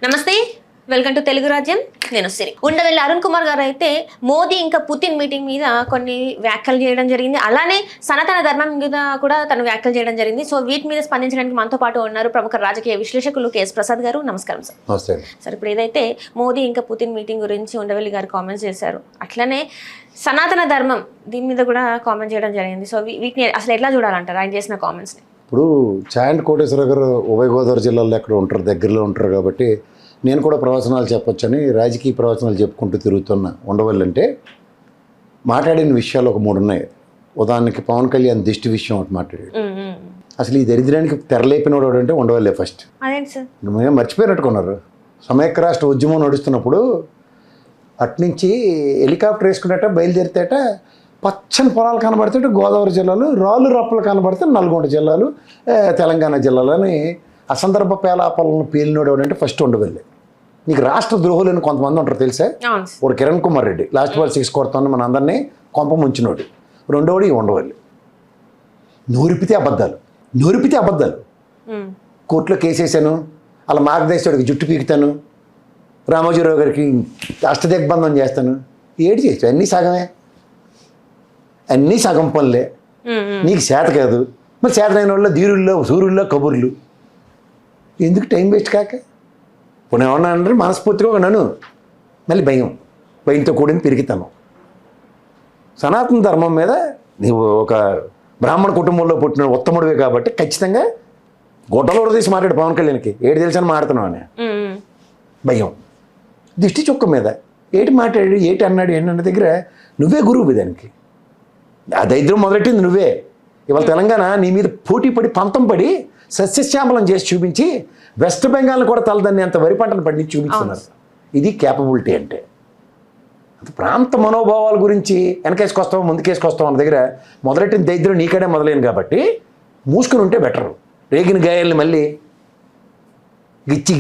నమస్తే, welcome to Telugu రాజ్యం. నేను సిరి. ఉండవెల్లి అరుణ్ కుమార్ గారు అయితే మోదీ ఇంకా పుతిన్ మీటింగ్ మీద కొన్ని వ్యాఖ్యలు చేయడం జరిగింది. అలానే సనాతన ధర్మం మీద కూడా తను వ్యాఖ్యలు చేయడం జరిగింది. సో వీటి మీద స్పందించడానికి మనతో పాటు ఉన్నారు ప్రముఖ రాజకీయ విశ్లేషకులు కేఎస్ ప్రసాద్ గారు. నమస్కారం సార్. నమస్తే సార్. ఇప్పుడు ఏదైతే మోదీ ఇంకా పుతిన్ మీటింగ్ గురించి ఉండవెల్లి గారు కామెంట్స్ చేశారు, అట్లనే సనాతన ధర్మం దీని మీద కూడా కామెంట్ చేయడం జరిగింది. సో వీటిని అసలు ఎట్లా చూడాలంటారు ఆయన చేసిన కామెంట్స్ని? ఇప్పుడు చాయంట్ కోటేశ్వర గారు ఉభయ గోదావరి జిల్లాలో ఎక్కడ ఉంటారు, దగ్గరలో ఉంటారు కాబట్టి నేను కూడా ప్రవచనాలు చెప్పొచ్చని రాజకీయ ప్రవచనాలు చెప్పుకుంటూ తిరుగుతున్నా. ఉండవల్లి అంటే మాట్లాడిన విషయాలు ఒక 3 ఉన్నాయి. ఉదాహరణకి పవన్ కళ్యాణ్ దిష్టి విషయం ఒకటి మాట్లాడాడు. అసలు ఈ దరిద్రానికి తెరలేపినోడు అంటే ఉండవల్లే ఫస్ట్. మేము మర్చిపోయినట్టుకున్నారు. సమైక్య రాష్ట్ర ఉద్యమం నడుస్తున్నప్పుడు అట్నుంచి హెలికాప్టర్ వేసుకున్నట్ట బయలుదేరితేట పచ్చని పొలాలు కనబడితే గోదావరి జిల్లాలు, రాళ్ళు రప్పలు కనబడితే నల్గొండ జిల్లాలు, తెలంగాణ జిల్లాలు అని అసందర్భ పేలాపాలను పేలినోడు అంటే ఫస్ట్ ఉండవల్లి. నీకు రాష్ట్ర ద్రోహులని కొంతమంది ఉంటారు తెలుసా? ఒక కిరణ్ కుమార్ రెడ్డి లాస్ట్ బాల్ 6 కొడతాను మన అందరినీ కొంప ముంచినోడు. రెండోడు ఉండవల్లి. నూరిపితే అబద్ధాలు. కోర్టులో కేసేసాను, అలా మార్గదర్శకుడికి జుట్టు పీకుతాను, రామోజీరావు గారికి అష్టదిగ్బంధం చేస్తాను. ఏడు చేయొచ్చు, అన్నీ సగం పనులే. నీకు చేత కాదు, మరి చేతనైన వాళ్ళ ధీరుల్లో సూర్యుల్లో కబుర్లు ఎందుకు టైం వేస్ట్ కాక? ఇప్పుడు ఏమన్నా అంటే మనస్ఫూర్తిగా నన్ను మళ్ళీ భయంతో కూడిన పెరిగితాను. సనాతన ధర్మం మీద నీవు ఒక బ్రాహ్మణ కుటుంబంలో పుట్టిన ఉత్తముడివే కాబట్టి ఖచ్చితంగా గొడ్డలో తీసి మాట్లాడు. పవన్ కళ్యాణ్కి ఏడు తెలుసని మాట్లాడుతున్నావు అని భయం, దిష్టి చుక్క మీద ఏటి మాట్లాడాడు, ఏటి అన్నాడు, ఏంటన్న దగ్గర నువ్వే గురువు. దానికి ఆ దరిద్రం మొదలెట్టింది నువ్వే. ఇవాళ తెలంగాణ నీ మీద పోటీ పడి పంతం పడి సస్యశ్యామలం చేసి చూపించి వెస్ట్ బెంగాల్ని కూడా తలదన్ని అంత వరి పంటను పండించి చూపిస్తున్నారు. ఇది క్యాపబిలిటీ అంటే. ప్రాంత మనోభావాల గురించి వెనకేసుకొస్తావు ముందుకేసుకొస్తావు అన్న దగ్గర మొదలెట్టిన దరిద్రం నీకడే మొదలైంది కాబట్టి మూసుకుని ఉంటే బెటరు. రేగిన గాయాలని మళ్ళీ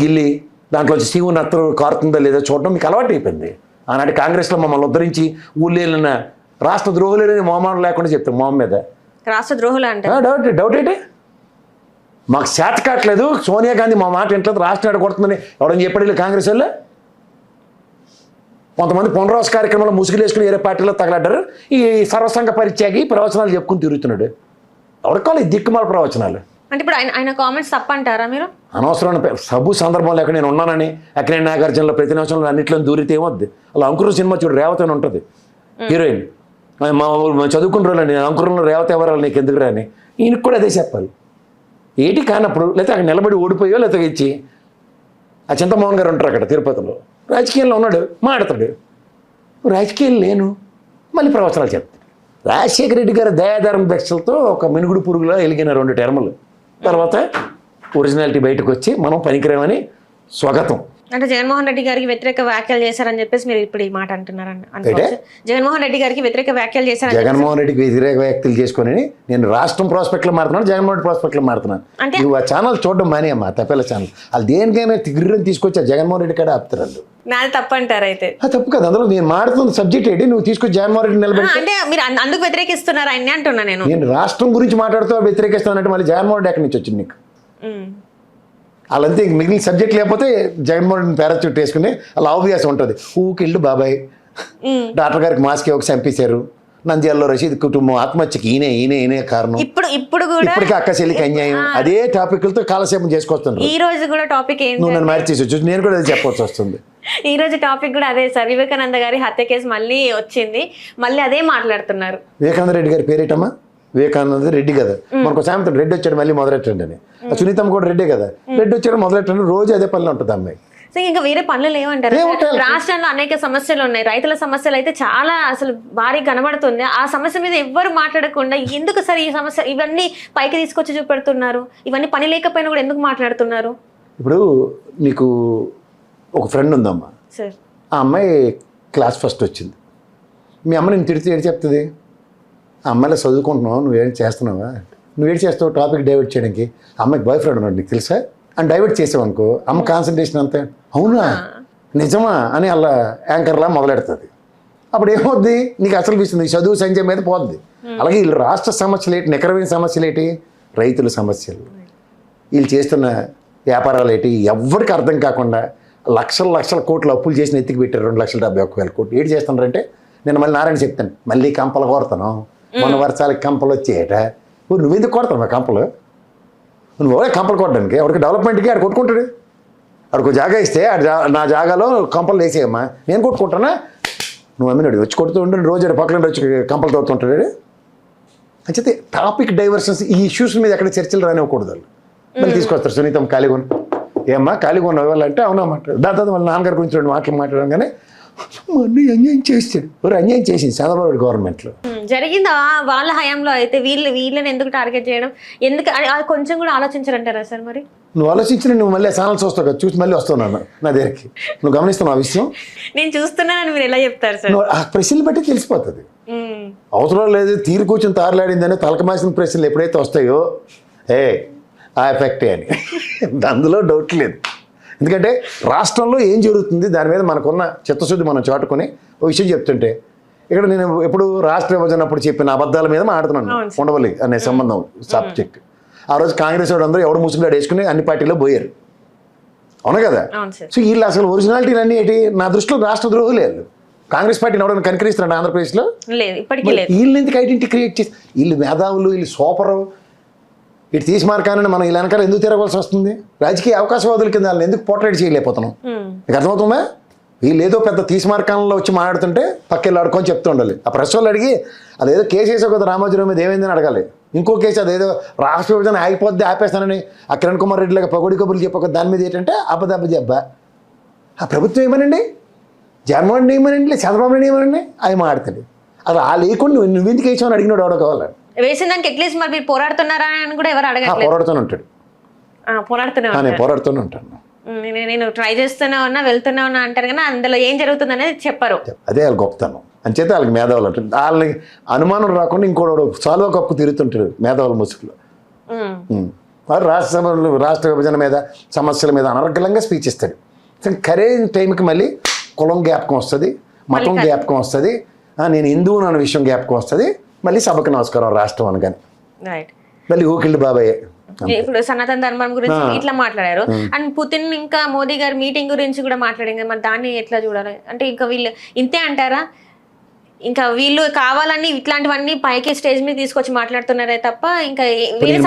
గిల్లి దాంట్లో శివుని అత్తరు కారుతుందా లేదా చూడడం మీకు అలవాటు అయిపోయింది. ఆనాటి కాంగ్రెస్లో మమ్మల్ని ఉద్ధరించి ఊళ్ళేళ్ళిన రాష్ట్ర ద్రోహులని మొహమాటం లేకుండా చెప్తాం. మొహం మీద రాష్ట్ర ద్రోహులు అంటే డౌట్ ఏంటి? మాకు చేత కావట్లేదు, సోనియా గాంధీ మా మాట ఇంట్లో రాష్ట్రం ఎడగొడుతుందని ఎవడని చెప్పాడు కాంగ్రెస్ వాళ్ళు? కొంతమంది పునరావాస కార్యక్రమంలో ముసుగులు వేసుకుని వేరే పార్టీలో తగలడ్డారు. ఈ సర్వసంగ పరిత్యాగి ప్రవచనాలు చెప్పుకుని తిరుగుతున్నాడు. ఎవరికాలి దిక్కుమాల ప్రవచనాలు అంటే ఇప్పుడు ఆయన కామెంట్స్ తప్పంటారా మీరు? అనవసరమైన సబ్బు సందర్భంలో ఎక్కడ నేను ఉన్నానని అక్కినేని నాగార్జునలో ప్రతి నిమిషంలో అన్నింటిలో దూరితే ఏమొద్ది. అలా అంకురం సినిమా చూడు, రేవతి అని ఉంటుంది హీరోయిన్. మా చదువుకున్న రోజులండి అంకురంలో రేవతి ఎవరు నీకు ఎందుకు రాని ఈయనకి కూడా అదే చెప్పాలి. ఏటి కానప్పుడు లేకపోతే అక్కడ నిలబడి ఓడిపోయో లేకపోతే ఇచ్చి ఆ చింతమోహన్ గారు ఉంటారు అక్కడ తిరుపతిలో, రాజకీయాల్లో ఉన్నాడు, మాట్లాడతాడు. రాజకీయాలు లేను మళ్ళీ ప్రవచనాలు చెప్తాడు. రాజశేఖర రెడ్డి గారు దయాధారం దక్షలతో ఒక మినుగుడు పురుగులో వెలిగిన 2 టర్ములు తర్వాత ఒరిజినాలిటీ బయటకు వచ్చి మనం పనికిరామని స్వాగతం. అంటే జగన్మోహన్ రెడ్డి గారికి వ్యతిరేక వ్యాఖ్యలు చేశారని చెప్పేసి మీరు ఇప్పుడు ఈ మాట అంటున్నారని అనుకోవచ్చు. జగన్మోహన్ రెడ్డి గారికి వ్యతిరేక వ్యాఖ్యలు చేశారు. జగన్మోహన్ రెడ్డికి వ్యతిరేక వ్యాఖ్యలు చేసుకుని నేను రాష్ట్రం ప్రాస్పెక్ట్లో మారుతున్నాను, జగన్మోహన్ రెడ్డి ప్రాస్పెక్ట్లో మారుతున్నాను. నువ్వు ఆ ఛానల్ చూడడం మానేమ్మా, తప్పేల ఛానల్. వాళ్ళు దేనికైనా తిరిగిని తీసుకొచ్చి జగన్మోహన్ రెడ్డి కాడ ఆపుతారు. నాది తప్పు అంటారు అయితే? తప్పు కదా, అందులో నేను మాడుతున్న సబ్జెక్ట్ ఏంటి? నువ్వు తీసుకొచ్చి జగన్మోహన్ రెడ్డి నిలబడి అంటే మీరు అందుకు వ్యతిరేకిస్తున్నారు ఆయన్ని అంటున్నా. నేను రాష్ట్రం గురించి మాట్లాడుతూ వ్యతిరేకిస్తానంటే మళ్ళీ జగన్మోహన్ రెడ్డి ఎక్కడి నుంచి వచ్చింది నీకు? వాళ్ళంతే, మిగిలిన సబ్జెక్ట్ లేకపోతే జగన్మోహన్ రెడ్డిని పారాచూట్ వేసుకుని అలా ఆబ్వియస్ ఉంటుంది. ఊకిళ్ళు బాబాయ్ డాక్టర్ గారికి మాస్క్ ఒక చంపేశారు, నంద్యాలలో రషీద్ కుటుంబం ఆత్మహత్యకి ఈయనే కారణం. ఇప్పటికీ అక్క చెల్లికి అన్యాయం. అదే టాపిక్లతో కాలక్షేపం చేసుకొస్తున్నారు. ఈ రోజు కూడా టాపిక్ ఏంటి? నువ్వు నన్ను మార్చేసి నేను కూడా అది చెప్పవలసి వస్తుంది. ఈ రోజు టాపిక్ కూడా అదే సార్. వివేకానంద గారి హత్య కేసు మళ్ళీ వచ్చింది, మళ్ళీ అదే మాట్లాడుతున్నారు. వివేకానంద రెడ్డి గారి పేరేటమ్మా? వివేకానంద రెడ్డి కదా. మనకు సాయంత్రం రెడ్డి వచ్చాడు మళ్ళీ మొదలెట్టండి అని. సునీతమ్మ కూడా రెడ్డే కదా, రెడ్డి వచ్చాడు మొదలెట్టండి. రోజు అదే పనులు ఉంటుంది అమ్మాయి. సో ఇంకా వేరే పనులు లేవంటారు? రాష్ట్రంలో అనేక సమస్యలు ఉన్నాయి. రైతుల సమస్యలు అయితే చాలా అసలు భారీ కనబడుతుంది. ఆ సమస్య మీద ఎవ్వరు మాట్లాడకుండా ఎందుకు సార్ ఈ సమస్య ఇవన్నీ పైకి తీసుకొచ్చి చూపెడుతున్నారు? ఇవన్నీ పని లేకపోయినా కూడా ఎందుకు మాట్లాడుతున్నారు? ఇప్పుడు నీకు ఒక ఫ్రెండ్ ఉందమ్మా సార్, ఆ అమ్మాయి క్లాస్ ఫస్ట్ వచ్చింది. మీ అమ్మ నేను తిడితే ఏడు చెప్తుంది? ఆ అమ్మాయిలో చదువుకుంటున్నావు, నువ్వేం చేస్తున్నావా, నువ్వేం చేస్తావు టాపిక్ డైవర్ట్ చేయడానికి? అమ్మాయికి బాయ్ ఫ్రెండ్ ఉన్నాడు నీకు తెలుసా అని డైవర్ట్ చేసావు అనుకో, అమ్మ కాన్సన్ట్రేషన్ అంతే అవునా నిజమా అని అలా యాంకర్లా మొదలెడుతుంది. అప్పుడు ఏమవుద్ది? నీకు అసలు విషయం చదువు సంజయ్ మీద పోద్ది. అలాగే వీళ్ళు రాష్ట్ర సమస్యలు ఏంటి, నికరమైన సమస్యలు ఏంటి, రైతుల సమస్యలు, వీళ్ళు చేస్తున్న వ్యాపారాలు ఏంటి, ఎవరికి అర్థం కాకుండా లక్షల కోట్లు అప్పులు చేసిన ఎత్తికి పెట్టారు 2,71,000 కోట్లు. ఏంటి చేస్తున్నారంటే నేను మళ్ళీ నారాయణ చెప్తాను, మళ్ళీ కంపలు కొడతాను, మన వర్షాలకి కంపలు వచ్చేయట. నువ్వెందుకు కొడతావు మా కంపలు? నువ్వు కంపలు కొట్టడానికి ఎవరికి డెవలప్మెంట్కి ఆడు కొట్టుకుంటాడు. ఆడికి జాగా ఇస్తే నా జాగాలో కంపలు వేసేయమ్మా, నేను కొట్టుకుంటానా? నువ్వు అమ్మినాడు వచ్చి కొడుతూ ఉంటే రోజు పక్కన వచ్చి కంపలు తోడుతుంటాడు. అంచేతే టాపిక్ డైవర్షన్స్, ఈ ఇష్యూస్ మీద ఎక్కడ చర్చలు రానివ్వకూడదు. మళ్ళీ తీసుకొస్తారు సునీతం ఖాళీగా ఏమ్మా ఖాళీగా ఉన్న వాళ్ళంటే అవునమాట. దాని తర్వాత వాళ్ళ నాన్నగారి గురించి 2 మాటలు మాట్లాడగానే అన్నీ అన్యాయం చేస్తాడు. అన్యాయం చేసింది చంద్రబాబు గవర్నమెంట్లో. జరిగిందా వాళ్ళ హయాంలో అయితే వీళ్ళని ఎందుకు టార్గెట్ చేయడం, ఎందుకు అది కొంచెం కూడా ఆలోచించారంటారా సార్? మరి నువ్వు ఆలోచించిన నువ్వు మళ్ళీ ఛానల్స్ వస్తావు కదా, చూసి మళ్ళీ వస్తావు నా దగ్గరికి. నువ్వు గమనిస్తున్నావు ఆ విషయం? నేను చూస్తున్నానని మీరు ఎలా చెప్తారు సార్? నువ్వు ఆ ప్రశ్నలు బట్టి తెలిసిపోతుంది. అవసరం లేదు తీరు కూర్చొని తారలాడిందని తలకమాసిన ప్రశ్నలు ఎప్పుడైతే వస్తాయో ఆ ఎఫెక్టే అని అందులో డౌట్ లేదు. ఎందుకంటే రాష్ట్రంలో ఏం జరుగుతుంది దాని మీద మనకున్న చిత్తశుద్ధి మనం చాటుకొని ఒక విషయం చెప్తుంటే, ఇక్కడ నేను ఎప్పుడు రాష్ట్ర విభజన అప్పుడు చెప్పిన అబద్ధాల మీద మాట్లాడుతున్నాను. ఉండవల్లి అనే సంబంధం సబ్జెక్ట్. ఆ రోజు కాంగ్రెస్ వాడు అందరూ ఎవడు ముసుగులాడు వేసుకుని అన్ని పార్టీలో పోయారు, అవును కదా? సో వీళ్ళు అసలు ఒరిజినాలిటీ అన్నీ ఏంటి? నా దృష్టిలో రాష్ట్ర ద్రోహులే. కాంగ్రెస్ పార్టీని ఎవరైనా కనికరిస్తున్నాడు ఆంధ్రప్రదేశ్లో? వీళ్ళు ఎందుకు ఐడెంటిటీ క్రియేట్ చేసి, వీళ్ళు మేధావులు, వీళ్ళు సూపరు, ఇటు తీసి మార్కానని మనం ఇలా వెనకాల ఎందుకు తిరగవలసి వస్తుంది? రాజకీయ అవకాశవాదుల కింద వాళ్ళని ఎందుకు పోర్ట్రేట్ చేయలేకపోతున్నాం? నీకు అర్థమవుతుందా? వీళ్ళు ఏదో పెద్ద తీసి మార్కాలలో వచ్చి మాట్లాడుతుంటే పక్కెళ్ళి ఆడుకొని చెప్తూ ఉండాలి. ఆ ప్రెస్ వాళ్ళు అడిగి అదేదో కేసు వేసావు కదా రామోజీరావు మీద, ఏమైందని అడగాలి. ఇంకో కేసు అదేదో రాష్ట్ర విభజన ఆగిపోద్ది ఆపేస్తానని ఆ కిరణ్ కుమార్ రెడ్డి లాగా పగొడి కబుర్లు చెప్పక దాని మీద ఏంటంటే అబ్బా ఆ ప్రభుత్వం ఏమనండి, జగన్మోహన్ రెడ్డి ఏమనండి, చంద్రబాబు నాయుడు ఏమనండి, అవి మాట్లాడతాడు. అసలు ఆ లేకుండా నువ్వెందుకు వేసామని అడిగినాడు ఎవడో కావాలి. వేసిన దానికి అట్లీస్ట్ మరి మీరు పోరాడుతున్నారా అని కూడా ఎవరు అడగట్లేదు. పోరాడుతూనే ఉంటాడు. నేను పోరాడుతూనే ఉంటాను. నేను ట్రై చేస్తూనే ఉన్నా, వెళ్తూనే ఉన్నా అంటారు కానీ అందులో ఏం జరుగుతుంది అనేది చెప్పరు. అదే వాళ్ళ గొప్పతనం. అంచేత వాళ్ళకి మేధావులు అంటారు. వాళ్ళని అనుమానం రాకుండా ఇంకోటి సాల్వా కప్పు తిరుగుతుంటాడు మేధావుల ముసుగులో. వారు రాష్ట్ర విభజన మీద సమస్యల మీద అనర్గళంగా స్పీచ్ ఇస్తాడు. కరేజ్ టైంకి మళ్ళీ కులం జ్ఞాపకం వస్తుంది, మతం జ్ఞాపకం వస్తుంది, నేను హిందువును అన్న విషయం జ్ఞాపకం వస్తుంది, మళ్ళీ సభకు నమస్కారం రాష్ట్రం అనగానే మళ్ళీ ఊకిళ్ళు బాబాయ్. ఇప్పుడు సనాతన ధర్మం గురించి ఇట్లా మాట్లాడారు. అండ్ పుతిన్ ఇంకా మోదీ గారి మీటింగ్ గురించి కూడా మాట్లాడింది. మరి దాన్ని ఎట్లా చూడాలి? అంటే ఇంకా వీళ్ళు ఇంతే అంటారా? ఇంకా వీళ్ళు కావాలని ఇట్లాంటివన్నీ పైకి స్టేజ్ మీద తీసుకొచ్చి మాట్లాడుతున్నారే తప్ప ఇంకా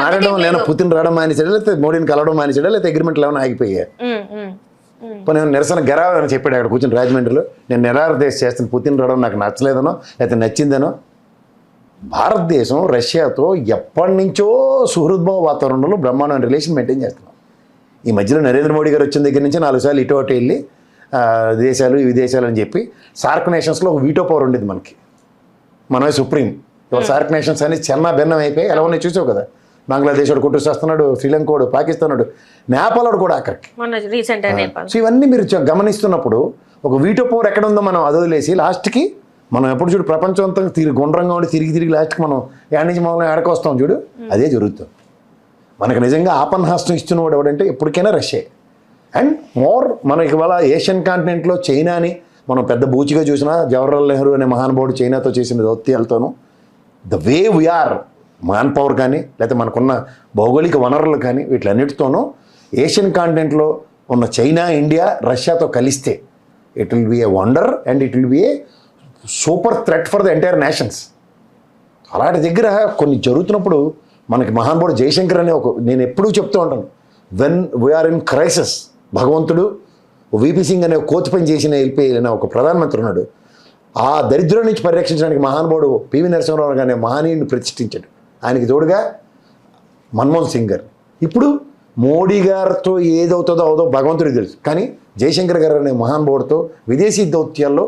మాట్లాడడం పుతిన్ రావడం మానేసాడా, లేకపోతే మోడీని కలవడం మానేసాడా, లేకపోతే అగ్రిమెంట్లు ఏమైనా ఆగిపోయా? నేను నిరసన గెరావ్ అని చెప్పాడు అక్కడ కూర్చొని రాజమండ్రిలో. నేను నిరారదేశ చేస్తాను, పుతిన్ రావడం నాకు నచ్చలేదనో లేకపోతే నచ్చిందనో. భారతదేశం రష్యాతో ఎప్పటి నుంచో సుహృద్భావ వాతావరణంలో బ్రహ్మాండమైన రిలేషన్ మెయింటైన్ చేస్తున్నాం. ఈ మధ్యలో నరేంద్ర మోడీ గారు వచ్చిన దగ్గర నుంచి 4 సార్లు ఇటు అటు వెళ్ళి దేశాలు ఈ విదేశాలు అని చెప్పి సార్క్ నేషన్స్లో ఒక వీటో పవర్ ఉండేది మనకి. మనమే సుప్రీం. ఇవాళ సార్క్ నేషన్స్ అనేది చిన్న భిన్నం అయిపోయి ఎలా ఉన్నాయి చూసావు కదా. బంగ్లాదేశ్ వాడు కొట్టుకు వస్తున్నాడు, శ్రీలంక వాడు, పాకిస్తాన్ వాడు, నేపాల్ వాడు కూడా అక్కడికి. సో ఇవన్నీ మీరు గమనిస్తున్నప్పుడు ఒక వీటో పవర్ ఎక్కడ ఉందో మనం అది వదిలేసి లాస్ట్కి మనం ఎప్పుడు చూడు ప్రపంచం అంతా గుండ్రంగా ఉండి తిరిగి లాస్ట్కి మనం ఏడ నుంచి మనం ఏడకు వస్తాం చూడు, అదే జరుగుతుంది. మనకు నిజంగా ఆపన్హాస్తం ఇస్తున్నవాడు ఎవడంటే ఎప్పటికైనా రష్యా. అండ్ మనకి ఇవాళ ఏషియన్ కాంటినెంట్లో చైనాని మనం పెద్ద బూచిగా చూసినా జవహర్లాల్ నెహ్రూ అనే మహానుభావుడు చైనాతో చేసిన దౌత్యాలతోనూ the way we are manpower కానీ లేకపోతే మనకున్న భౌగోళిక వనరులు కానీ వీటిలన్నిటితోనూ ఏషియన్ కాంటినెంట్లో ఉన్న చైనా, ఇండియా, రష్యాతో కలిస్తే it will be a wonder and it will be A super threat for the entire nations. అలాంటి దగ్గర కొన్ని జరుగుతున్నప్పుడు మనకి మహానుభావుడు జయశంకర్ అనే నేను ఎప్పుడూ చెప్తూ ఉంటాను, వెన్ వీఆర్ ఇన్ క్రైసిస్, భగవంతుడు వీపీ సింగ్ అనే కోచ్ పని చేసిన వెళ్ళిపోయిన ఒక ప్రధానమంత్రి ఉన్నాడు. ఆ దరిద్రం నుంచి పరిరక్షించడానికి మహానుభావుడు పివి నరసింహరావు అనే మహనీయుడిని ప్రతిష్ఠించాడు. ఆయనకి తోడుగా మన్మోహన్ సింగ్ గారు. ఇప్పుడు మోడీ గారితో ఏదవుతుందో అవుదో భగవంతుడికి తెలుసు. కానీ జయశంకర్ గారు అనే మహానుభావుడితో విదేశీ దౌత్యాల్లో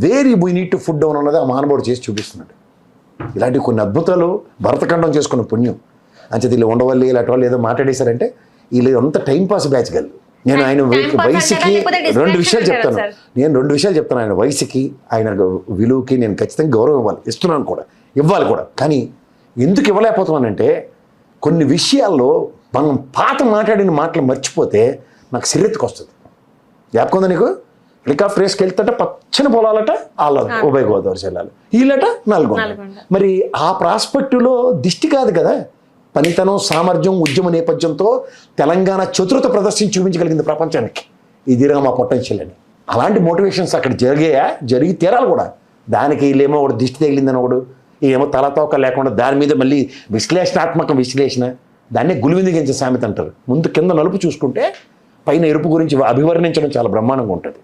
very we need to food down అన్నది ఆ మహానుభావుడు చేసి చూపిస్తున్నాడు. ఇలాంటి కొన్ని అద్భుతాలు భరతఖండం చేసుకున్న పుణ్యం. అంచేది వీళ్ళు ఉండవల్లి ఇలాంటి వాళ్ళు ఏదో మాట్లాడేశారంటే వీళ్ళు అంత టైంపాస్ బ్యాచ్ గలు. నేను ఆయన వయసుకి 2 విషయాలు చెప్తాను. ఆయన వయసుకి ఆయన విలువకి నేను ఖచ్చితంగా గౌరవం ఇవ్వాలి, ఇస్తున్నాను కూడా, ఇవ్వాలి కూడా. కానీ ఎందుకు ఇవ్వలేకపోతున్నానంటే కొన్ని విషయాల్లో మనం పాత మాట్లాడిన మాటలు మర్చిపోతే నాకు సిరెత్తుకు వస్తుంది. జ్ఞాపకం నీకు? హెలికాప్టర్ రేస్కి వెళ్తాట పచ్చని పొలాలట వాళ్ళ ఉభయ గోదావరి జిల్లాలు, వీళ్ళట నల్గొండ. మరి ఆ ప్రాస్పెక్టివ్లో దిష్టి కాదు కదా, పనితనం, సామర్థ్యం, ఉద్యమ నేపథ్యంతో తెలంగాణ చతురత ప్రదర్శించి చూపించగలిగింది ప్రపంచానికి. ఇదిరా మా పొటెన్షియల్ అని. అలాంటి మోటివేషన్స్ అక్కడ జరిగాయా, జరిగి తీరాలి కూడా. దానికి వీళ్ళేమో ఒకడు దిష్టి తగిలిందని ఒకడు, ఏమో తలతోక లేకుండా దాని మీద మళ్ళీ విశ్లేషణాత్మక విశ్లేషణ, దాన్నే గులివిందిగించే సామెత అంటారు. ముందు కింద నలుపు చూసుకుంటే పైన ఎరుపు గురించి అభివర్ణించడం చాలా బ్రహ్మాండంగా ఉంటుంది.